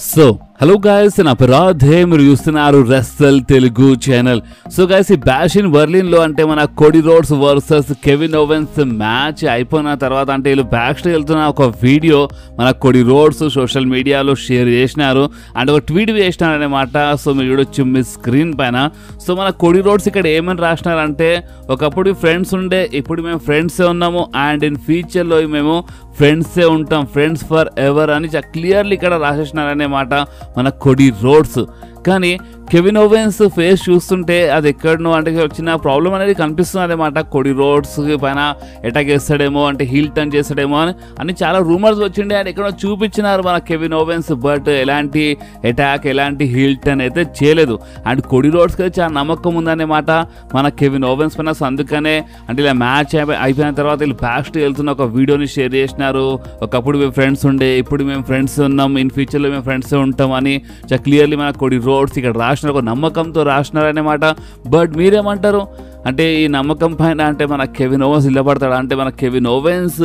So hello guys, నా పేరు రాధే, మీరు చూస్తున్నారు రెస్సల్ తెలుగు ఛానల్. సో గైస్, ఈ బ్యాష్ ఇన్ బర్లిన్ లో అంటే మన Cody roads versus Kevin ovens match అయిపోయిన తర్వాత అంటే వీళ్ళు బ్యాక్ స్టేజ్ వెళ్తున్న ఒక వీడియో మన కోడీ రోడ్స్ సోషల్ మీడియాలో షేర్ చేసినారు అండ్ ఒక ట్వీట్ చేసినారు అనమాట. సో మీరు చూడొచ్చు మీ స్క్రీన్ పైన. సో మన కోడీ రోడ్స్ ఇక్కడ ఏమని రాసినారంటే, ఒకప్పుడు ఫ్రెండ్స్ ఉండే, ఇప్పుడు మేము ఫ్రెండ్సే ఉన్నాము అండ్ ఇన్ ఫ్యూచర్లో మేము ఫ్రెండ్సే ఉంటాం, ఫ్రెండ్స్ ఫర్ ఎవర్ అని క్లియర్లీ ఇక్కడ రాసేసినారనేమాట మన కోడీ రోడ్స్. కానీ కెవిన్ ఓవెన్స్ ఫేస్ చూస్తుంటే అది ఎక్కడనో అంటే వచ్చిన ప్రాబ్లం అనేది కనిపిస్తుంది అనమాట. కోడీ రోడ్స్ పైన అటాక్ చేస్తాడేమో, అంటే హీల్ టర్న్ చేస్తాడేమో అని చాలా రూమర్స్ వచ్చిండే అండ్ ఎక్కడో చూపించినారు మన కెవిన్ ఓవెన్స్. బట్ ఎలాంటి అటాక్, ఎలాంటి హీల్ టర్న్ అయితే చేయలేదు. అండ్ కోడీ రోడ్స్కి అయితే చాలా నమ్మకం ఉందన్నమాట మన కెవిన్ ఓవెన్స్ పైన. సో అందుకనే అంటే ఇలా మ్యాచ్ అయిపోయిన తర్వాత వీళ్ళు బ్యాక్ వెళ్తున్న ఒక వీడియోని షేర్ చేసినారు. ఒకప్పుడు మేము ఫ్రెండ్స్ ఉండే, ఇప్పుడు మేము ఫ్రెండ్స్ ఉన్నాం, ఇన్ ఫ్యూచర్లో మేము ఫ్రెండ్సే ఉంటాం అని క్లియర్లీ మన కోడీ రోడ్స్ ఇక్కడ రాసినారు, ఒక నమ్మకంతో రాసినారన్నమాట. బట్ మీరేమంటారు? అంటే ఈ నమ్మకం పైన అంటే మన కెవిన్ ఓవెన్స్ నిలబడతాడా? అంటే మన కెవిన్ ఓవెన్స్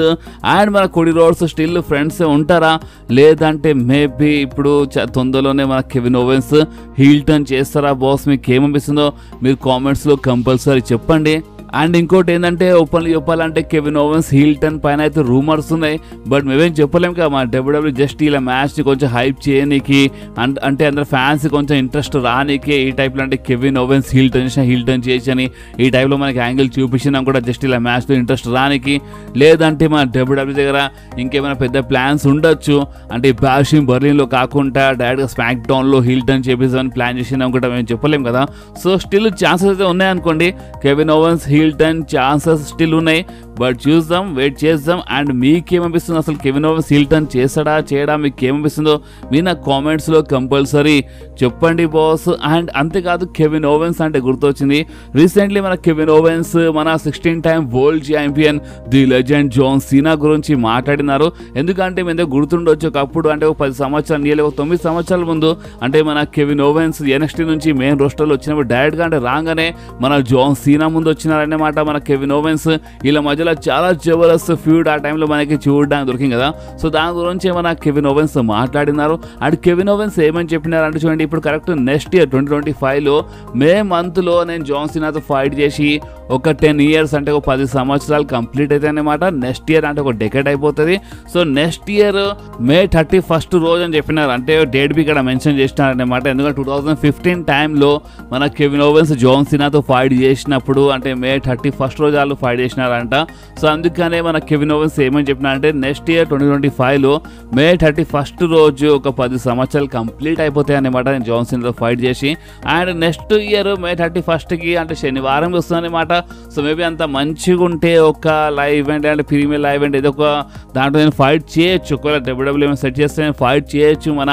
అండ్ మన కోడీ రోడ్స్ స్టిల్ ఫ్రెండ్స్ ఉంటారా? లేదంటే మేబీ ఇప్పుడు తొందరలోనే మన కెవిన్ ఓవెన్స్ హీల్ టర్న్ చేస్తారా? బాస్ మీకు ఏమనిపిస్తుందో మీరు కామెంట్స్లో కంపల్సరీ చెప్పండి. అండ్ ఇంకోటి ఏంటంటే, ఓపెన్లీ చెప్పాలంటే కెవిన్ ఓవెన్స్ హీల్ టర్న్ పైన అయితే రూమర్స్ ఉన్నాయి. బట్ మేమేం చెప్పలేము కదా, మా డబ్ల్యూడబ్ల్యూ జస్ట్ ఇలా మ్యాచ్ని కొంచెం హైప్ చేయనీకి అంటే అందరు ఫ్యాన్స్ కొంచెం ఇంట్రెస్ట్ రానికి ఈ టైప్లో అంటే కెవిన్ ఓవెన్స్ హీల్ టర్న్ చేసి ఈ టైప్లో మనకి యాంగిల్ చూపించినా కూడా జస్ట్ ఇలా మ్యాచ్లో ఇంట్రెస్ట్ రానికి. లేదంటే మన డబ్ల్యూడబ్ల్యూ దగ్గర ఇంకేమైనా పెద్ద ప్లాన్స్ ఉండొచ్చు, అంటే బ్యాష్ ఇన్ బర్లిన్లో కాకుండా డైరెక్ట్గా స్మాక్ డౌన్లో హీల్ టర్న్ చేపిస్తామని ప్లాన్ చేసినా కూడా మేము చెప్పలేము కదా. సో స్టిల్ ఛాన్సెస్ అయితే ఉన్నాయనుకోండి, Kevin Owens heel turn chances still ఉన్నాయి. బట్ చూద్దాం, వెయిట్ చేద్దాం. అండ్ మీకేమనిపిస్తుంది, అసలు కెవిన్ ఓవెన్స్ హీల్ టర్న్ చేయడా మీకు ఏమనిపిస్తుందో మీరు నా కామెంట్స్లో కంపల్సరీ చెప్పండి బాస్. అండ్ అంతేకాదు, కెవిన్ ఓవెన్స్ అంటే గుర్తొచ్చింది, రీసెంట్లీ మన కెవిన్ ఓవెన్స్ మన 16 time world champion the legend John Cena గురించి మాట్లాడినారు. ఎందుకంటే మేము గుర్తుండొచ్చు, ఒకప్పుడు అంటే ఒక 10 సంవత్సరాలు నియర్లీ ఒక 9 సంవత్సరాల ముందు అంటే మన కెవిన్ ఓవెన్స్ NXT నుంచి మెయిన్ రోస్టర్లో వచ్చినప్పుడు డైరెక్ట్గా అంటే రాగానే మన జాన్ సీనా ముందు వచ్చినారన్నమాట మన కెవిన్ ఓవెన్స్. వీళ్ళ మధ్యలో చాలా జబర్దస్త్ ఫ్యూడ్ ఆ టైంలో మనకి చూడడానికి దొరికింది కదా. సో దాని గురించి మన కెవిన్ ఓవెన్స్ మాట్లాడినారు. అండ్ కెవిన్ ఓవెన్స్ ఏమని చెప్పినారు అంటే, చూడండి, ఇప్పుడు కరెక్ట్ నెక్స్ట్ ఇయర్ 2025లో మే మంత్లో నేను జాన్ సీనాతో ఫైట్ చేసి ఒక 10 ఇయర్స్ అంటే ఒక 10 సంవత్సరాలు కంప్లీట్ అయితే అనమాట. నెక్స్ట్ ఇయర్ అంటే ఒక డెకేడ్ అయిపోతుంది. సో నెక్స్ట్ ఇయర్ మే 31 రోజు అని చెప్పినారు, అంటే డేట్ బి ఇక్కడ మెన్షన్ చేసినారనమాట. ఎందుకంటే 2015 టైంలో మన కెవిన్ ఓవెన్స్ జాన్ సీనాతో ఫైట్ చేసినప్పుడు అంటే మే 31 రోజు వాళ్ళు ఫైట్ చేసినారంట. సో అందుకనే మన కెవిన్ ఓవెన్స్ ఏమని చెప్పినారంటే, నెక్స్ట్ ఇయర్ 2025లో మే 31 రోజు ఒక 10 సంవత్సరాలు కంప్లీట్ అయిపోతాయి అనమాట నేను జాన్ సీనాతో ఫైట్ చేసి. అండ్ నెక్స్ట్ ఇయర్ మే 31కి అంటే శనివారం వస్తుంది అనమాట. సో మేబీ అంత మంచిగా ఉంటే ఒక లైవ్ ఈవెంట్ అంటే ప్రీమియర్ లైవ్ ఈవెంట్ ఏదో ఒక దాంట్లో నేను ఫైట్ చేయొచ్చు, ఒకవేళ డబ్ల్యూడబ్ల్యూ సెట్ చేస్తే నేను ఫైట్ చేయొచ్చు మన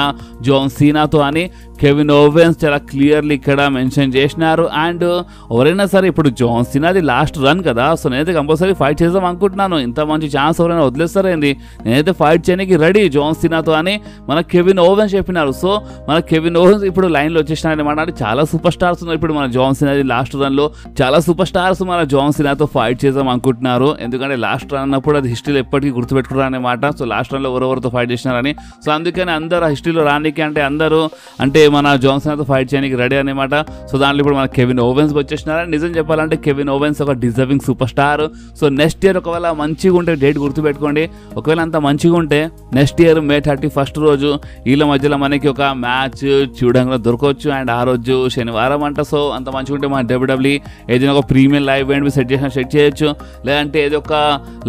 జాన్ సీనాతో అని కెవిన్ ఓవెన్స్ చాలా క్లియర్లీ ఇక్కడ మెన్షన్ చేసినారు. అండ్ ఎవరైనా సరే ఇప్పుడు జాన్ సీనాది లాస్ట్ రన్ కదా, సో నేనైతే కంపల్సరీ ఫైట్ చేద్దాం అనుకుంటున్నాను. ఇంత మంచి ఛాన్స్ ఎవరైనా వదిలేస్తారేంది, నేనైతే ఫైట్ చేయడానికి రెడీ జాన్ సీనాతో అని మన కెవిన్ ఓవెన్స్ చెప్పినారు. సో మన కెవిన్ ఓవెన్స్ ఇప్పుడు లైన్లో వచ్చేసినారనమాట. అంటే చాలా సూపర్ స్టార్స్ ఉన్నారు ఇప్పుడు మన జాన్ సీనాది లాస్ట్ రన్లో. చాలా సూపర్ స్టార్స్ మన జాన్ సీనాతో ఫైట్ చేద్దాం అనుకుంటున్నారు. ఎందుకంటే లాస్ట్ రన్ అన్నప్పుడు అది హిస్టరీలో ఎప్పటికీ గుర్తుపెట్టుకున్నారు అనమాట. సో లాస్ట్ రన్లో ఎవరెవరితో ఫైట్ చేసినారని. సో అందుకని అందరూ ఆ హిస్టరీలో రానికి అంటే అందరూ అంటే మన జాన్ సీనాతో ఫైట్ చేయడానికి రెడీ అనమాట. సో దాంట్లో ఇప్పుడు మన కెవిన్ ఓవెన్స్ వచ్చేసినారని. నిజం చెప్పాలంటే కెవిన్ ఓవెన్స్ ఒక deserving super star. So next year ఒకవేళ మంచిగా ఉంటే డేట్ గుర్తుపెట్టుకోండి, ఒకవేళ అంత మంచిగా ఉంటే నెక్స్ట్ ఇయర్ మే 31 రోజు వీళ్ళ మధ్యలో మనకి ఒక మ్యాచ్ చూడడానికి దొరకవచ్చు. అండ్ ఆ రోజు శనివారం అంట. సో అంత మంచిగా ఉంటే మన డబ్ల్యూడబ్ల్యూ ఏదైనా ఒక ప్రీమియర్ లైవ్ ఈవెంట్ సెట్ చేయొచ్చు, లేదంటే ఏదో ఒక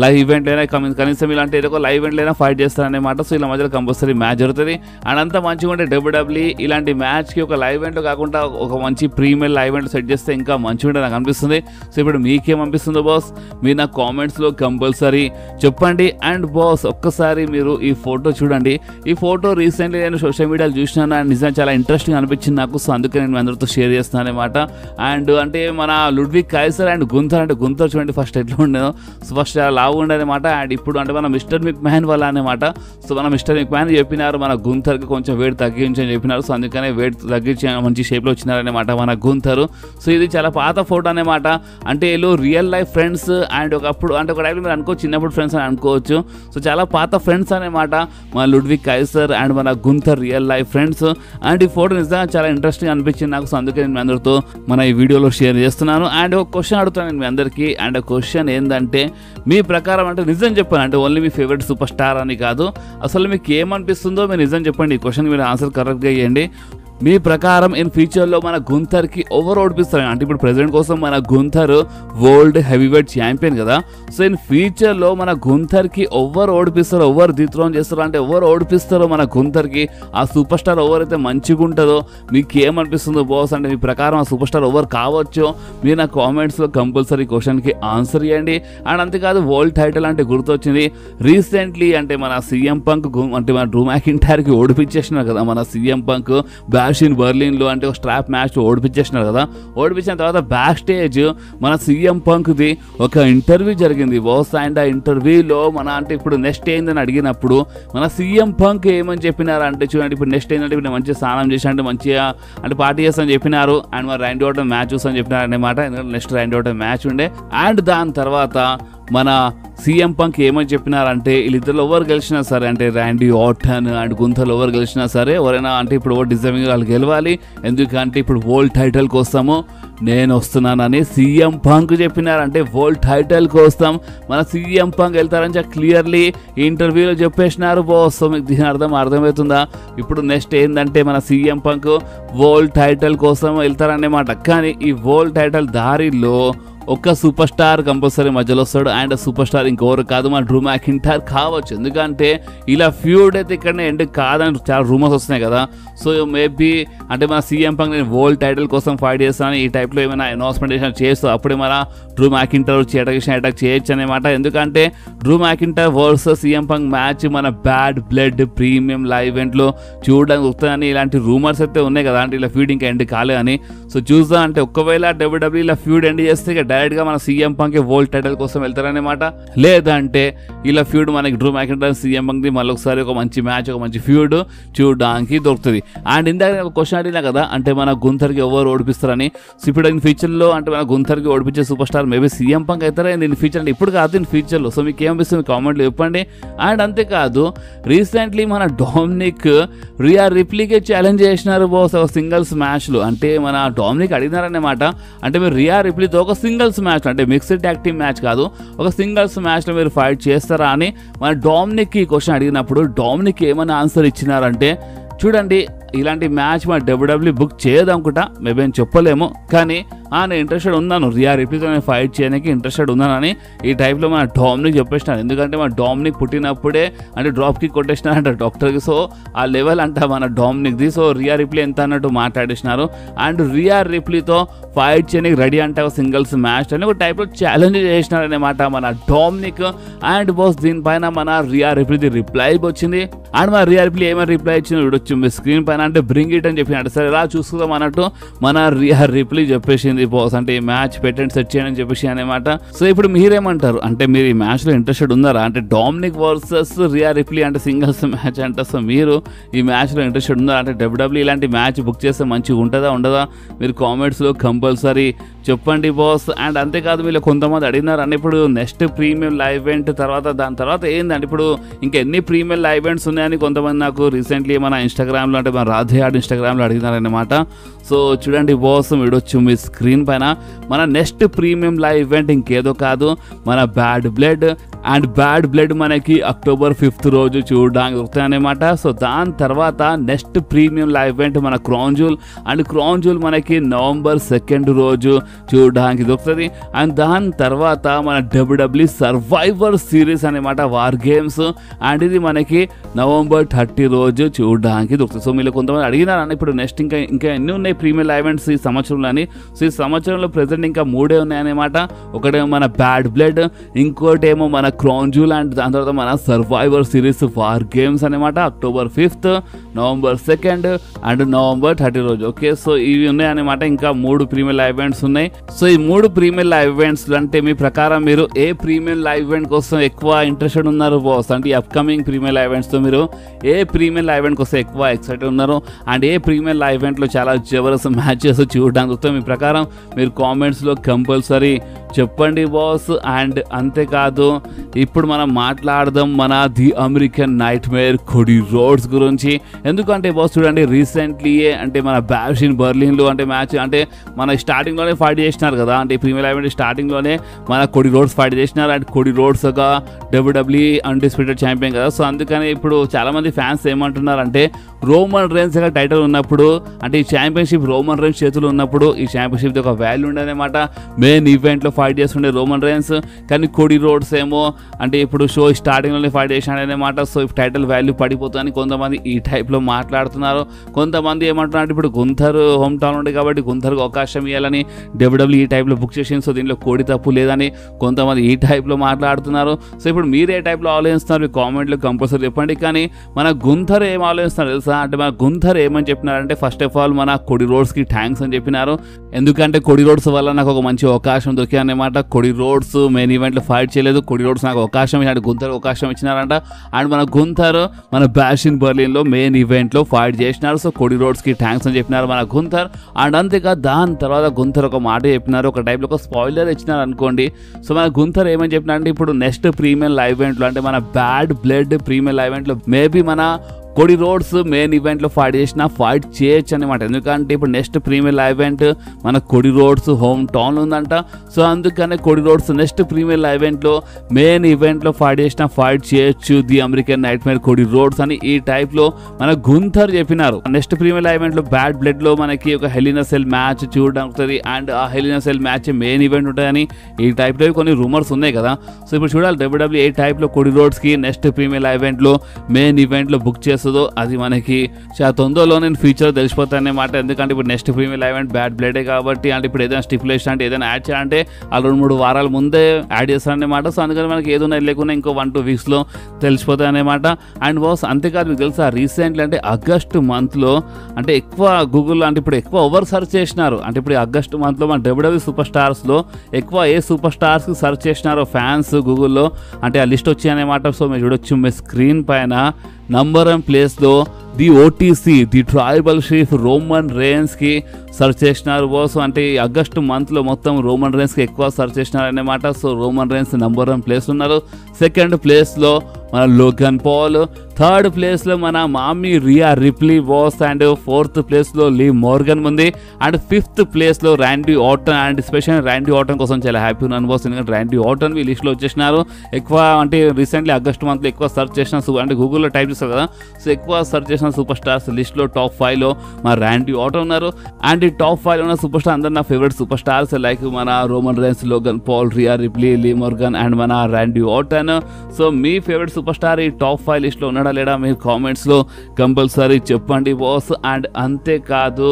లైవ్ ఈవెంట్ అయినా కనీసం ఇలాంటి ఏదో ఒక లైవ్ ఈవెంట్ అయినా ఫైట్ చేస్తారనమాట. సో వీళ్ళ మధ్యలో కంపల్సరీ మ్యాచ్ జరుగుతుంది. అండ్ అంత మంచిగా ఉంటే డబ్ల్యూడబ్ల్యూ ఇలాంటి మ్యాచ్కి ఒక లైవ్ ఈవెంట్ కాకుండా ఒక మంచి ప్రీమియర్ లైవ్ ఈవెంట్ సెట్ చేస్తే ఇంకా మంచిగా ఉంటుంది నాకు అనిపిస్తుంది. సో ఇప్పుడు మీకేమనిపిస్తుందో బాస్ మీరు నా కామెంట్స్లో కంపల్సరీ చెప్పండి. అండ్ బాస్ ఒక్కసారి మీరు ఈ ఫోటో చూడండి. ఈ ఫోటో రీసెంట్లీ నేను సోషల్ మీడియాలో చూసినాను అండ్ నిజంగా చాలా ఇంట్రెస్టింగ్ అనిపించింది నాకు. సో అందుకే నేను అందరితో షేర్ చేస్తాను అనమాట. అండ్ అంటే మన లుడ్విగ్ కైసర్ అండ్ గుంథర్ అంటే గుంథర్ చూడండి ఫస్ట్ ఎట్లా ఉండేదో, సో ఫస్ట్ చాలా లావు ఉండే అనమాట. అండ్ ఇప్పుడు అంటే మన మిస్టర్ మిక్ మ్యాన్ వల్ల అనమాట. సో మన మిస్టర్ మిక్ మ్యాన్ చెప్పినారు మన గుంథర్కి కొంచెం వెయిట్ తగ్గించని చెప్పినారు. సో అందుకని అందుకనే వెయిట్ తగ్గించి మంచి షేప్లో వచ్చినారనమాట మన గుంతరు. సో ఇది చాలా పాత ఫోటో అనమాట. అంటే వీళ్ళు రియల్ లైఫ్ ఫ్రెండ్స్ అండ్ ఒకప్పుడు అంటే ఒక టైంలో మీరు అనుకోవచ్చు చిన్నప్పుడు ఫ్రెండ్స్ అని అనుకోవచ్చు. సో చాలా పాత ఫ్రెండ్స్ అనమాట మన లుడ్విగ్ కైసర్ అండ్ మన గుంతర్ రియల్ లైఫ్ ఫ్రెండ్స్. అండ్ ఈ ఫోటో నిజంగా చాలా ఇంట్రెస్టింగ్ అనిపించింది నాకు. సో అందుకే నేను మీ అందరితో మన ఈ వీడియోలో షేర్ చేస్తున్నాను. అండ్ ఒక క్వశ్చన్ అడుగుతాను నేను మీ అందరికీ. అండ్ క్వశ్చన్ ఏంటంటే మీ ప్రకారం అంటే నిజం చెప్పండి, అంటే ఓన్లీ మీ ఫేవరెట్ సూపర్ స్టార్ అని కాదు, అసలు మీకు ఏమనిపిస్తుందో మీరు నిజం చెప్పండి. ఈ క్వశ్చన్కి మీరు ఆన్సర్ కరెక్ట్గా ఇవ్వండి. మీ ప్రకారం ఇన్ ఫ్యూచర్లో మన గుంతర్కి ఎవరు ఓడిపిస్తారు? అంటే ఇప్పుడు ప్రెసిడెంట్ కోసం మన గుంతర్ వరల్డ్ హెవీవెయిట్ ఛాంపియన్ కదా. సో ఇన్ ఫ్యూచర్లో మన గుంతర్కి ఎవరు ఓడిపిస్తారో, ఎవరు డిథ్రోన్ చేస్తారో, అంటే ఎవరు ఓడిపిస్తారో మన గుంతర్కి, ఆ సూపర్ స్టార్ ఎవరైతే మంచిగా ఉంటుందో మీకు ఏమనిపిస్తుందో బాస్? అంటే మీ ప్రకారం ఆ సూపర్ స్టార్ ఎవరు కావచ్చో మీరు నా కామెంట్స్లో కంపల్సరీ క్వశ్చన్కి ఆన్సర్ ఇవ్వండి. అండ్ అంతేకాదు వరల్డ్ టైటిల్ అంటే గుర్తొచ్చింది, రీసెంట్లీ అంటే మన సీఎం పంక్ అంటే మన డ్రూ మ్యాకింటైర్కి ఓడిపించేసినారు కదా మన సీఎం పంక్ బ్యాషిన్ బర్లిన్లో. అంటే ఒక స్ట్రాప్ మ్యాచ్ ఓడిపించేసినారు కదా. ఓడిపించిన తర్వాత బ్యాక్ స్టేజ్ మన సీఎం పంక్ది ఒక ఇంటర్వ్యూ జరిగింది బాస్. అండ్ ఆ ఇంటర్వ్యూలో మన అంటే ఇప్పుడు నెక్స్ట్ ఏందని అడిగినప్పుడు మన సీఎం పంక్ ఏమని చెప్పినారు అంటే చూడండి, ఇప్పుడు నెక్స్ట్ ఏంటంటే ఇప్పుడు మంచిగా స్నానం చేసి అంటే మంచిగా అంటే పార్టీ చేస్తామని చెప్పినారు. అండ్ మరి రైండ్ అవుట్ మ్యాచ్ చూస్తామని చెప్పినారు అనమాట. ఎందుకంటే నెక్స్ట్ రైండ్ అవుట్ మ్యాచ్ ఉండే. అండ్ దాని తర్వాత మన సీఎం పంక్ ఏమని చెప్పినారంటే వీళ్ళిద్దరు ఎవరు గెలిచినా సరే, అంటే ర్యాండీ ఆర్టన్ అండ్ గుంతలు ఎవరు గెలిచినా సరే ఎవరైనా అంటే ఇప్పుడు ఎవరు డిజర్వింగ్ వాళ్ళు గెలవాలి, ఎందుకంటే ఇప్పుడు వరల్డ్ టైటిల్ కోసము నేను వస్తున్నానని సీఎం పంక్ చెప్పినారంటే వరల్డ్ టైటిల్ కోసం మన సీఎం పంక్ వెళ్తారని చెప్పి క్లియర్లీ ఈ ఇంటర్వ్యూలో చెప్పేసినారు బాస్. సో మీకు దీని అర్థమవుతుందా? ఇప్పుడు నెక్స్ట్ ఏంటంటే మన సీఎం పంక్ వరల్డ్ టైటిల్ కోసం వెళ్తారన్నమాట. కానీ ఈ వరల్డ్ టైటిల్ దారిలో ఒక సూపర్ స్టార్ కంపల్సరీ మధ్యలో వస్తాడు. అండ్ సూపర్ స్టార్ ఇంకెవరు కాదు మన డ్రూ మ్యాకింటైర్ కావచ్చు. ఎందుకంటే ఇలా ఫ్యూడ్ అయితే ఇక్కడనే ఎండ్ కాదని చాలా రూమర్స్ వస్తున్నాయి కదా. సో మేబీ అంటే మన సీఎం పంక్ నేను వరల్డ్ టైటిల్ కోసం ఫైట్ చేస్తాను ఈ టైప్లో ఏమైనా అనౌన్స్మెంట్ చేస్తూ అప్పుడే మన డ్రూ మ్యాకింటైర్ వచ్చి అటాక్ చేయొచ్చు అనమాట. ఎందుకంటే Drew McIntyre versus CM punk match మన బ్యాడ్ బ్లడ్ ప్రీమియం లైవ్ ఈవెంట్లో చూడడానికి వస్తుందని ఇలాంటి రూమర్స్ అయితే ఉన్నాయి కదా. అంటే ఇలా ఫ్యూడ్ ఇంకా ఎండ్ కాలే అని. సో చూద్దాం, అంటే ఒకవేళ WWE ఇలా ఫ్యూడ్ ఎండ్ చేస్తే డైరెక్ట్గా మన సీఎం పంక్ వరల్డ్ టైటిల్ కోసం వెళ్తారనమాట. లేదంటే ఇలా ఫ్యూడ్ మనకి డ్రూ మ్యాకింటైర్ సీఎం పంక్ది మళ్ళీ ఒకసారి ఒక మంచి మ్యాచ్ ఒక మంచి ఫ్యూడ్ చూడడానికి దొరుకుతుంది. అండ్ ఇందాక ఒక క్వశ్చన్ అడిగినా కదా, అంటే మన గుంతర్కి ఎవరు ఓడిపిస్తారని. సో ఇప్పుడు ఇన్ ఫ్యూచర్లో అంటే మన గుంతర్కి ఓడిపించే super star maybe CM Punk అవుతారా ఇన్ ఫ్యూచర్, ఇప్పుడు కాదు ఇన్ ఫ్యూచర్లో. సో మీకు ఏమనిపిస్తుంది కామెంట్లో చెప్పండి. అండ్ అంతేకాదు రీసెంట్లీ మన డామినిక్ రియా రిప్లీకే ఛాలెంజ్ చేసినారు బాస్ ఒక సింగిల్స్ మ్యాచ్లో. అంటే మన డామినిక్ అడిగినారన్నమాట, అంటే మీరు రియా రిప్లీతో ఒక సింగిల్స్ మ్యాచ్ అంటే మిక్స్డ్ ట్యాగ్ టీమ్ మ్యాచ్ కాదు, ఒక సింగిల్స్ మ్యాచ్లో మీరు ఫైట్ చేస్తారా అని మన డామినిక్కి ఈ క్వశ్చన్ అడిగినప్పుడు డామినిక్ ఏమైనా ఆన్సర్ ఇచ్చినారంటే చూడండి, ఇలాంటి మ్యాచ్ మన WWE బుక్ చేయదనుకుంటా, మేబీ అని చెప్పలేము. కానీ నేను ఇంట్రెస్టెడ్ ఉన్నాను, రియా రిప్లీతో నేను ఫైట్ చేయడానికి ఇంట్రెస్టెడ్ ఉన్నానని ఈ టైప్లో మన డామినిక్ చెప్పేసినారు. ఎందుకంటే మన డామినిక్ పుట్టినప్పుడే అంటే డ్రాప్ కిక్ కొట్టేసినారంట డాక్టర్కి. సో ఆ లెవెల్ అంట మన డామినిక్ది. సో రియా రిప్లీ ఎంత అన్నట్టు మాట్లాడేసినారు. అండ్ రియా రిప్లీతో ఫైట్ చేయడానికి రెడీ అంటే ఒక సింగిల్స్ మ్యాచ్ అని ఒక టైప్లో ఛాలెంజ్ చేసినారనమాట మన డామినిక్. అండ్ బాస్ దీనిపైన మన రియా రిప్లీది రిప్లై వచ్చింది. అండ్ మన రియా రిప్లీ ఏమైనా రిప్లై ఇచ్చింది చూడొచ్చు మీ స్క్రీన్ పైన. అంటే బ్రింగ్ ఇట్ అని చెప్పినట్టు సరే ఇలా చూసుకుందాం అన్నట్టు మన రియా రిప్లీ చెప్పేసింది బాస్, అంటే ఈ మ్యాచ్ పెట్టండి సెట్ చేయండి అని చెప్పేసి అనమాట. సో ఇప్పుడు మీరేమంటారు, అంటే మీరు ఈ మ్యాచ్లో ఇంట్రెస్టెడ్ ఉన్నారా? అంటే డామినిక్ వర్సెస్ రియా రిప్లీ అంటే సింగిల్స్ మ్యాచ్ అంట. సో మీరు ఈ మ్యాచ్లో ఇంట్రెస్టెడ్ ఉన్నారా? అంటే WWE ఇలాంటి మ్యాచ్ బుక్ చేస్తే మంచిగా ఉంటుందా ఉండదా? మీరు కామెంట్స్లో కంపల్సరీ చెప్పండి బాస్. అండ్ అంతేకాదు మీరు కొంతమంది అడిగినారు అంటే ఇప్పుడు నెక్స్ట్ ప్రీమియం లైవ్ ఈవెంట్ తర్వాత దాని తర్వాత ఏంటంటే ఇప్పుడు ఇంకా ఎన్ని ప్రీమియం లైవ్ ఈవెంట్స్ ఉన్నాయని కొంతమంది నాకు రీసెంట్లీ మన ఇన్స్టాగ్రామ్లో అంటే మన రాధే ఆర్ట్ ఇన్స్టాగ్రామ్లో అడిగినారనమాట. సో చూడండి బాస్ వీడొచ్చు మీ స్క్రీన్ పైన మన నెక్స్ట్ ప్రీమియం లైవ్ ఈవెంట్ ఇంకేదో కాదు మన bad blood. And bad blood మనకి October 5th రోజు చూడడానికి దొరుకుతాయి అనమాట. సో దాని తర్వాత నెక్స్ట్ ప్రీమియం లైవ్ ఈవెంట్ మన క్రౌన్ జ్యూల్. అండ్ క్రౌన్ జ్యూల్ మనకి November 2nd రోజు చూడడానికి దొరుకుతుంది. అండ్ దాని తర్వాత మన WWE సర్వైవర్ సిరీస్ అనమాట వార్ గేమ్స్. అండ్ ఇది మనకి November 30 రోజు చూడడానికి దొరుకుతుంది. సో మీరు కొంతమంది అడిగినారని ఇప్పుడు నెక్స్ట్ ఇంకా ఎన్ని ఉన్నాయి ప్రీమియం లైవ్ ఈవెంట్స్ ఈ సంవత్సరంలో అని. సో ఈ సంవత్సరంలో ప్రెసెంట్ ఇంకా 3 ఉన్నాయన్నమాట. ఒకటేమో మన బ్యాడ్ బ్లడ్, ఇంకోటేమో మన క్రౌన్ జ్యూల్ అండ్ దాని తర్వాత మన సర్వైవర్ సిరీస్ వార్ గేమ్స్ అనమాట October 5th, November 2nd and November 30 రోజు. ఓకే, సో ఇవి ఉన్నాయన్నమాట. ఇంకా 3 ప్రీమియర్ లైవ్ ఈవెంట్స్ ఉన్నాయి. సో ఈ 3 ప్రీమియర్ లైవ్ ఈవెంట్స్ అంటే మీ ప్రకారం మీరు ఏ ప్రీమియర్ లైవ్ ఈవెంట్ కోసం ఎక్కువ ఇంట్రెస్టెడ్ ఉన్నారు బాస్? అంటే ఈ అప్కమింగ్ ప్రీమియర్ లైవ్ ఈవెంట్స్ తో మీరు ఏ ప్రీమియర్ లైవ్ ఈవెంట్ కోసం ఎక్కువ ఎక్సైటెడ్ ఉన్నారు and a premier live event లో చాలా జబర్దస్త్ మ్యాచెస్ చూడడానికి మీ ప్రకారం మీరు కామెంట్స్ లో కంపల్సరీ చెప్పండి బాస్. అండ్ అంతేకాదు ఇప్పుడు మనం మాట్లాడదాం మన the American nightmare Cody Rhodes గురించి. ఎందుకంటే బాస్ చూడండి, రీసెంట్లీ అంటే మన బ్యాష్ ఇన్ బర్లిన్లో అంటే మ్యాచ్ అంటే మన స్టార్టింగ్లోనే ఫైట్ చేసినారు కదా, అంటే ప్రీమియర్ ఈవెంట్ స్టార్టింగ్లోనే మన కోడీ రోడ్స్ ఫైట్ చేసినారు. అండ్ కోడీ రోడ్స్ ఒక WWE అన్డిస్ప్యూటెడ్ ఛాంపియన్ కదా. సో అందుకని ఇప్పుడు చాలామంది ఫ్యాన్స్ ఏమంటున్నారంటే రోమన్ రేన్స్ టైటిల్ ఉన్నప్పుడు అంటే ఈ ఛాంపియన్షిప్ రోమన్ రేన్స్ చేతులు ఉన్నప్పుడు ఈ ఛాంపియన్షిప్ ఒక వాల్యూ ఉండదన్నమాట. మెయిన్ ఈవెంట్లో ఫైట్ చేస్తుండే రోమన్ రేన్స్, కానీ కోడీ రోడ్స్ ఏమో అంటే ఇప్పుడు షో స్టార్టింగ్లోనే ఫైట్ చేసినాడనమాట. సో టైటిల్ వాల్యూ పడిపోతుందని కొంతమంది ఈ టైప్లో మాట్లాడుతున్నారు. కొంతమంది ఏమంటున్నారు ఇప్పుడు గుంథర్ హోమ్ టౌన్ ఉండే కాబట్టి గుంథర్కి అవకాశం ఇవ్వాలని WWE ఈ టైప్లో బుక్ చేసింది. సో దీనిలో కోడి తప్పు లేదని కొంతమంది ఈ టైప్లో మాట్లాడుతున్నారు. సో ఇప్పుడు మీరు ఏ టైప్లో ఆలోచిస్తున్నారు కామెంట్లో కంపల్సరీ చెప్పండి. కానీ మన గుంథర్ ఏం ఆలోచిస్తున్నారు తెలుసా? అంటే మన గుంథర్ ఏమని చెప్పినారంటే ఫస్ట్ ఆఫ్ ఆల్ మన కోడీ రోడ్స్కి థ్యాంక్స్ అని చెప్పినారు. ఎందుకంటే కోడీ రోడ్స్ వల్ల నాకు ఒక మంచి అవకాశం దొరికాయన్నమాట. కోడీ రోడ్స్ మెయిన్ ఈవెంట్లో ఫైట్ చేయలేదు, కోడీ రోడ్స్ నాకు అవకాశం ఇచ్చాడు, గుంథర్ అవకాశం ఇచ్చినారంట. అండ్ మన గుంథర్ మన బ్యాష్ ఇన్ బర్లిన్లో మెయిన్ ఈవెంట్లో ఫైట్ చేసినారు. సో కోడీ రోడ్స్కి థ్యాంక్స్ అని చెప్పినారు మన గుంథర్. అండ్ అంతేకాదు దాని తర్వాత గుంథర్ ఒక మాట చెప్పినారు, ఒక టైప్లో ఒక స్పాయిలర్ ఇచ్చినారు అనుకోండి. సో మన గుంథర్ ఏమని చెప్పినారంటే ఇప్పుడు నెక్స్ట్ ప్రీమియర్ లైవ్ ఈవెంట్లో అంటే మన బ్యాడ్ బ్లడ్ ప్రీమియర్ లైవ్ ఈవెంట్లో మేబీ మన కోడీ రోడ్స్ మెయిన్ ఈవెంట్లో ఫైట్ చేసినా ఫైట్ చేయొచ్చు అనమాట. ఎందుకంటే ఇప్పుడు నెక్స్ట్ ప్రీమియర్ లైవ్ ఈవెంట్ మన కోడీ రోడ్స్ హోమ్ టౌన్ ఉందంట. సో అందుకనే Cody Rhodes next premier live ఈవెంట్లో మెయిన్ ఈవెంట్లో ఫైట్ చేసినా ఫైట్ చేయొచ్చు the American nightmare Cody Rhodes అని ఈ టైప్లో మన గుంథర్ చెప్పినారు. నెక్స్ట్ ప్రీమియర్ లైవ్ ఈవెంట్లో బ్యాడ్ బ్లడ్లో మనకి ఒక hell in a cell match చూడడానికి అండ్ ఆ hell in a cell match main event ఉంటుందని ఈ టైప్లో కొన్ని రూమర్స్ ఉన్నాయి కదా. సో ఇప్పుడు చూడాలి WWE ఏ టైప్లో కోడీ రోడ్స్కి నెక్స్ట్ ప్రీమియర్ లైవ్ ఈవెంట్లో మెయిన్ ఈవెంట్లో బుక్ చేస్తుందో అది మనకి చాలా తొందరలో నేను ఫ్యూచర్ తెలిసిపోతానమాట. ఎందుకంటే ఇప్పుడు next premier live event bad బ్లడే కాబట్టి అంటే ఇప్పుడు ఏదైనా స్టిపులేషన్ అంటే ఏదైనా యాడ్ చేయాలంటే ఆ 2-3 వారాల ముందే యాడ్ చేస్తారనమాట. సో అందుకని మనకి ఏదైనా లేకుండా ఇంకో 1-2 వీక్స్లో తెలిసిపోతాయి అనమాట. అండ్ బాస్ అంతేకాదు మీకు తెలుసా రీసెంట్లీ అంటే ఆగస్టు మంత్లో అంటే ఎక్కువ గూగుల్లో అంటే ఇప్పుడు ఎక్కువ ఓవర్ సెర్చ్ చేసినారు. అంటే ఇప్పుడు ఆగస్టు మంత్లో మన WWE సూపర్ స్టార్స్లో ఎక్కువ ఏ సూపర్ స్టార్స్కి సెర్చ్ చేసినారో ఫ్యాన్స్ గూగుల్లో అంటే ఆ లిస్ట్ వచ్చాయన్నమాట. సో మీరు చూడొచ్చు మీ స్క్రీన్ పైన నంబర్ 1 ప్లేస్లో the OTC the tribal chief Roman రేన్స్కి సెర్చ్ చేసినారు బాస్. అంటే ఈ ఆగస్టు మంత్లో మొత్తం రోమన్ రేన్స్కి ఎక్కువ సెర్చ్ చేసినారు అన్నమాట. So Roman rains number 1 place ఉన్నారు. సెకండ్ ప్లేస్లో మన లోగన్ పాల్, థర్డ్ ప్లేస్లో మన మామీ రియా రిప్లీ బాస్ అండ్ ఫోర్త్ ప్లేస్లో లీ మోర్గన్ ఉంది. అండ్ ఫిఫ్త్ ప్లేస్లో Randy Orton. And special Randy Orton కోసం చాలా హ్యాపీ ఉన్నాను బాస్, ఎందుకంటే ర్యాండీ ఆర్టన్ ఈ లిస్ట్లో వచ్చేసినారు. ఎక్కువ అంటే రీసెంట్లీ ఆగస్ట్ మంత్లో ఎక్కువ సెర్చ్ చేసిన అంటే గూగుల్లో టైప్ చేస్తారు కదా, సో ఎక్కువ సెర్చ్ చేసిన సూపర్ స్టార్స్ లిస్ట్లో టాప్ 5లో మన ర్యాండీ ఆర్టన్ ఉన్నారు. అండ్ ఈ టాప్ 5లో ఉన్న సూపర్ స్టార్ అందరు నా ఫేవరెట్ సూపర్ స్టార్స్ లైక్ మన Roman Reigns, Logan Paul, Rhea Ripley, Lee Morgan and మన ర్యాండీ ఆర్టన్. సో మీ ఫేవరెట్ సూపర్ స్టార్ ఈ టాప్ 5 లిస్ట్లో ఉన్నాడా లేడా మీరు కామెంట్స్లో కంపల్సరీ చెప్పండి బాస్. అండ్ అంతేకాదు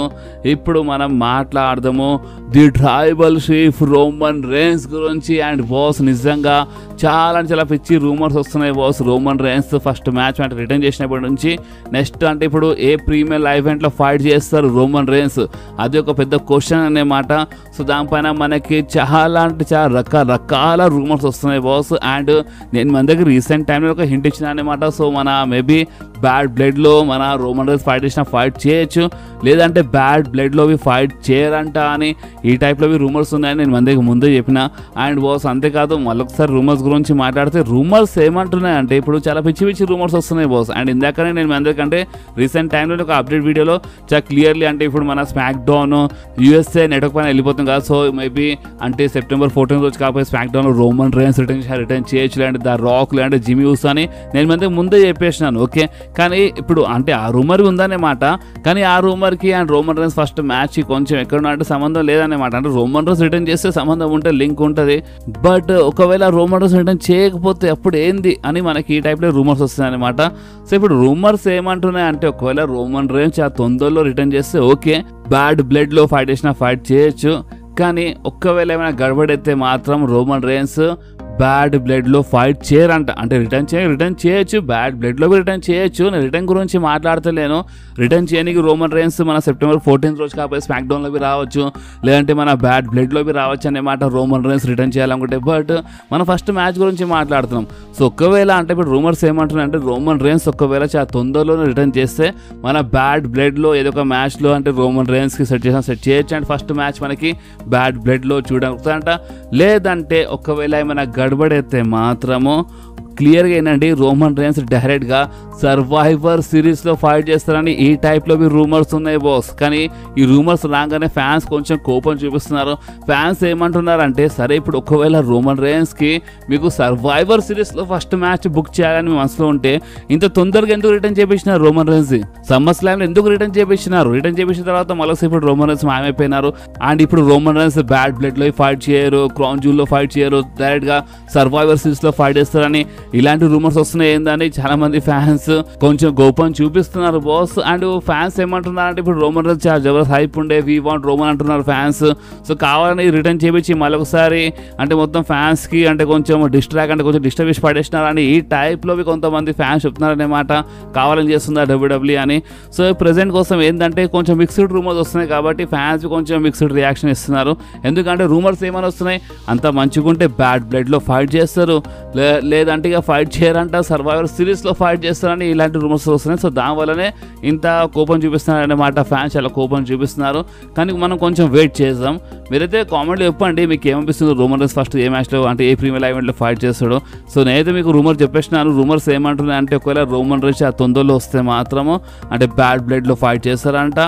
ఇప్పుడు మనం మాట్లాడదాము the tribal chief Roman rains గురించి. అండ్ బాస్ నిజంగా చాలా పిచ్చి రూమర్స్ వస్తున్నాయి boss. Roman Reigns first match అంటే రిటర్న్ చేసినప్పటి నుంచి నెక్స్ట్ అంటే ఇప్పుడు ఏ ప్రీమియర్ లైవ్ ఈవెంట్లో ఫైట్ చేస్తారు రోమన్ రేన్స్, అది ఒక పెద్ద క్వశ్చన్ అన్నమాట. సో దానిపైన మనకి చాలా అంటే చాలా రకరకాల రూమర్స్ వస్తున్నాయి బాస్. అండ్ నేను మన దగ్గర రీసెంట్ టైంలో ఒక హింట్ ఇచ్చిన అనమాట. సో మన మేబీ బ్యాడ్ బ్లడ్లో మన రోమన్ రేన్స్ ఫైట్ చేసిన ఫైట్ చేయొచ్చు, లేదంటే బ్యాడ్ బ్లడ్లో ఫైట్ చేయరంట అని ఈ టైప్లో రూమర్స్ ఉన్నాయని నేను మన దగ్గర ముందే చెప్పిన. అండ్ బాస్ అంతేకాదు మళ్ళొకసారి రూమర్స్ గురించి మాట్లాడితే రూమర్స్ ఏమంటున్నాయంటే ఇప్పుడు చాలా పిచ్చి రూమర్స్ వస్తున్నాయి బాస్. అండ్ ఇందాకనే నేను మన దగ్గర రీసెంట్ టైంలో ఒక అప్డేట్ వీడియోలో చాలా క్లియర్లీ అంటే ఇప్పుడు మన స్మాక్ డౌన్ USA నెట్వర్క్ పైన వెళ్ళిపోతుంది కదా. సో మేబీ అంటే September 14 రోజు కాకపోతే స్మాక్ డౌన్లో రోమన్ రేన్స్ రిటర్న్ చేయొచ్చు, లేదంటే ద రాక్ లేదంటే జిమ్మీ ఊసో అని నేను మన దగ్గర ముందే చెప్పేసినాను. ఓకే, కానీ ఇప్పుడు అంటే ఆ రూమర్ ఉందనే మాట, కానీ ఆ రూమర్కి and Roman Reigns first match కొంచెం ఎక్కడ అంటే సంబంధం లేదన్నమాట. అంటే రోమన్ రేన్స్ రిటర్న్ చేస్తే సంబంధం ఉంటే లింక్ ఉంటుంది, బట్ ఒకవేళ రోమన్ రేన్స్ రిటర్న్ చేయకపోతే అప్పుడు ఏంది అని మనకి ఈ టైప్లో రూమర్స్ వస్తాయి అనమాట. సో ఇప్పుడు రూమర్స్ ఏమంటున్నాయి అంటే ఒకవేళ రోమన్ రేన్స్ ఆ తొందరలో రిటర్న్ చేస్తే ఓకే, బ్యాడ్ బ్లడ్లో ఫైట్ చేసినా ఫైట్ చేయొచ్చు, కానీ ఒక్కవేళ ఏమైనా గడబడైతే మాత్రం రోమన్ రేన్స్ బ్యాడ్ బ్లడ్లో ఫైట్ చేయరంట. అంటే రిటర్న్ చేయొచ్చు, బ్యాడ్ బ్లడ్లో రిటర్న్ చేయొచ్చు. నేను రిటర్న్ గురించి మాట్లాడతలేను. రిటర్న్ చేయడానికి రోమన్ రేన్స్ మన సెప్టెంబర్ 14 రోజు కాకపోతే స్మాక్ డౌన్లోకి రావచ్చు, లేదంటే మన బ్యాడ్ బ్లడ్లోకి రావచ్చు అన్నమాట రోమన్ రేన్స్ రిటర్న్ చేయాలనుకుంటే. బట్ మనం ఫస్ట్ మ్యాచ్ గురించి మాట్లాడుతున్నాం. సో ఒకవేళ అంటే ఇప్పుడు రూమర్స్ ఏమంటున్నాయి అంటే రోమన్ రేన్స్ ఒకవేళ చాలా తొందరలోనే రిటర్న్ చేస్తే మన బ్యాడ్ బ్లడ్లో ఏదో ఒక మ్యాచ్లో అంటే రోమన్ రేన్స్కి సెట్ చేయొచ్చు. అండ్ ఫస్ట్ మ్యాచ్ మనకి బ్యాడ్ బ్లడ్లో చూడగలుగుతాయంట. లేదంటే ఒకవేళ ఏమైనా గడబడైతే మాత్రము క్లియర్గా ఏంటంటే రోమన్ రేన్స్ డైరెక్ట్గా సర్వైవర్ సిరీస్లో ఫైట్ చేస్తారని ఈ టైప్లో మీ రూమర్స్ ఉన్నాయి బాస్. కానీ ఈ రూమర్స్ రాగానే ఫ్యాన్స్ కొంచెం కోపం చూపిస్తున్నారు. ఫ్యాన్స్ ఏమంటున్నారంటే సరే ఇప్పుడు ఒకవేళ రోమన్ రేన్స్కి మీకు సర్వైవర్ సిరీస్లో ఫస్ట్ మ్యాచ్ బుక్ చేయాలని మీ మనసులో ఉంటే ఇంత తొందరగా ఎందుకు రిటర్న్ చేపించినారు రోమన్ రేన్స్? సమ్మర్ స్లామ్లో ఎందుకు రిటర్న్ చేపించినారు? రిటర్న్ చేపించిన తర్వాత మళ్ళీ ఇప్పుడు రోమన్ రేన్స్ మాయమైపోయినారు. అండ్ ఇప్పుడు రోమన్ రేన్స్ బ్యాడ్ బ్లడ్లో ఫైట్ చేయరు, క్రౌన్ జూల్లో ఫైట్ చేయరు, డైరెక్ట్గా సర్వైవర్ సిరీస్లో ఫైట్ చేస్తారని ఇలాంటి రూమర్స్ వస్తున్నాయి ఏందని చాలా మంది ఫ్యాన్స్ కొంచెం కోపం చూపిస్తున్నారు బాస్. అండ్ ఫ్యాన్స్ ఏమంటున్నారంటే ఇప్పుడు రోమన్ రేన్స్ చాలా జబర్దస్త్ హైప్ ఉండే, వి వాంట్ రోమన్ అంటున్నారు ఫ్యాన్స్. సో కావాలని రిటర్న్ చేపించి మళ్ళొకసారి అంటే మొత్తం ఫ్యాన్స్కి అంటే కొంచెం డిస్టర్బ్ చేసి పడేసినారని ఈ టైప్లో కొంతమంది ఫ్యాన్స్ చెప్తున్నారన్నమాట. కావాలని చేస్తుందా డబ్ల్యూడబ్ల్యూ అని. సో ప్రెజెంట్ కోసం ఏంటంటే కొంచెం మిక్స్డ్ రూమర్స్ వస్తున్నాయి కాబట్టి ఫ్యాన్స్ కొంచెం మిక్స్డ్ రియాక్షన్ ఇస్తున్నారు. ఎందుకంటే రూమర్స్ ఏమైనా వస్తున్నాయి అంత మంచిగుంటే బ్యాడ్ బ్లడ్లో ఫైట్ చేస్తారు, లేదంటే ఇక ఫైట్ చేయరంట, సర్వైవర్ సిరీస్లో ఫైట్ చేస్తారని ఇలాంటి రూమర్స్ వస్తున్నాయి. సో దానివల్లనే ఇంత కోపం చూపిస్తున్నారు అన్నమాట. ఫ్యాన్స్ చాలా కోపం చూపిస్తున్నారు. కానీ మనం కొంచెం వెయిట్ చేద్దాం. మీరైతే కామెంట్లో చెప్పండి మీకు ఏమనిపిస్తుంది, రోమన్ రేన్స్ ఫస్ట్ ఏ మ్యాచ్లో అంటే ఏ ప్రీమియర్ ఈవెంట్లో ఫైట్ చేస్తాడో. సో నేనైతే మీకు రూమర్ చెప్పేసినాను. రూమర్స్ ఏమంటున్నాయి అంటే ఒకవేళ రోమన్ రేన్స్ ఆ తొందరలో వస్తే మాత్రము అంటే బ్యాడ్ బ్లడ్లో ఫైట్ చేస్తారంట,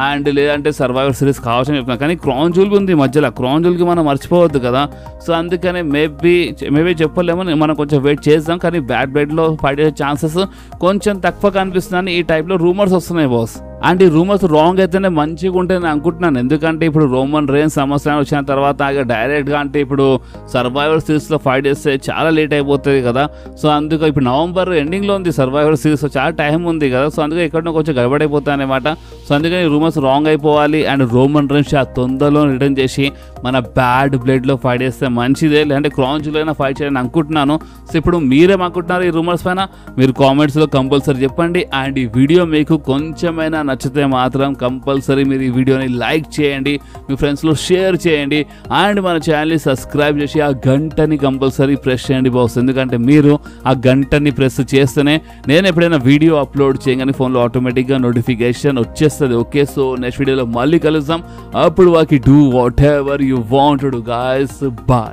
అండ్ లేదంటే సర్వైవర్ సిరీస్ కావాల్సిన చెప్తున్నాను. కానీ క్రౌన్ జూల్ ఉంది మధ్యలో, క్రౌన్ జూల్కి మనం మర్చిపోవద్దు కదా. సో అందుకని మేబీ చెప్పలేమో, మనం కొంచెం వెయిట్ చేద్దాం. కానీ బ్యాడ్ బ్లడ్లో ఫైట్ చేసే ఛాన్సెస్ కొంచెం తక్కువ కనిపిస్తుందని ఈ టైప్లో రూమర్స్ వస్తున్నాయి బాస్. అండ్ ఈ రూమర్స్ రాంగ్ అయితేనే మంచిగా ఉంటుందని అనుకుంటున్నాను. ఎందుకంటే ఇప్పుడు రోమన్ రేన్స్ సంవత్సరం వచ్చిన తర్వాత డైరెక్ట్గా అంటే ఇప్పుడు సర్వైవర్ సిరీస్లో ఫైట్ చేస్తే చాలా లేట్ అయిపోతుంది కదా. సో అందుకే ఇప్పుడు నవంబర్ ఎండింగ్లో ఉంది సర్వైవర్ సిరీస్, చాలా టైం ఉంది కదా. సో అందుకే ఎక్కడో కొంచెం గడబడైపోతాయి అనమాట. సో అందుకని రూమర్స్ రాంగ్ అయిపోవాలి. అండ్ రోమన్ రేన్స్ ఆ తొందరలో రిటర్న్ చేసి మన బ్యాడ్ బ్లడ్లో ఫైట్ చేస్తే మంచిదే, లేదంటే క్రౌన్ జూల్ అయినా ఫైట్ చేయాలని అనుకుంటున్నాను. సో ఇప్పుడు మీరేమనుకుంటున్నారు ఈ రూమర్స్ పైన? మీరు కామెంట్స్లో కంపల్సరీ చెప్పండి. అండ్ ఈ వీడియో మీకు కొంచెమైనా నచ్చితే మాత్రం కంపల్సరీ మీరు ఈ వీడియోని లైక్ చేయండి, మీ ఫ్రెండ్స్లో షేర్ చేయండి, అండ్ మన ఛానల్ని సబ్స్క్రైబ్ చేసి ఆ గంటని కంపల్సరీ ప్రెస్ చేయండి బాస్. ఎందుకంటే మీరు ఆ గంటని ప్రెస్ చేస్తేనే నేను ఎప్పుడైనా వీడియో అప్లోడ్ చేయగానే ఫోన్లో ఆటోమేటిక్గా నోటిఫికేషన్ వచ్చేస్తుంది. ఓకే, సో నెక్స్ట్ వీడియోలో మళ్ళీ కలుద్దాం. అప్పుడు వాకి do whatever you want to do guys. Bye.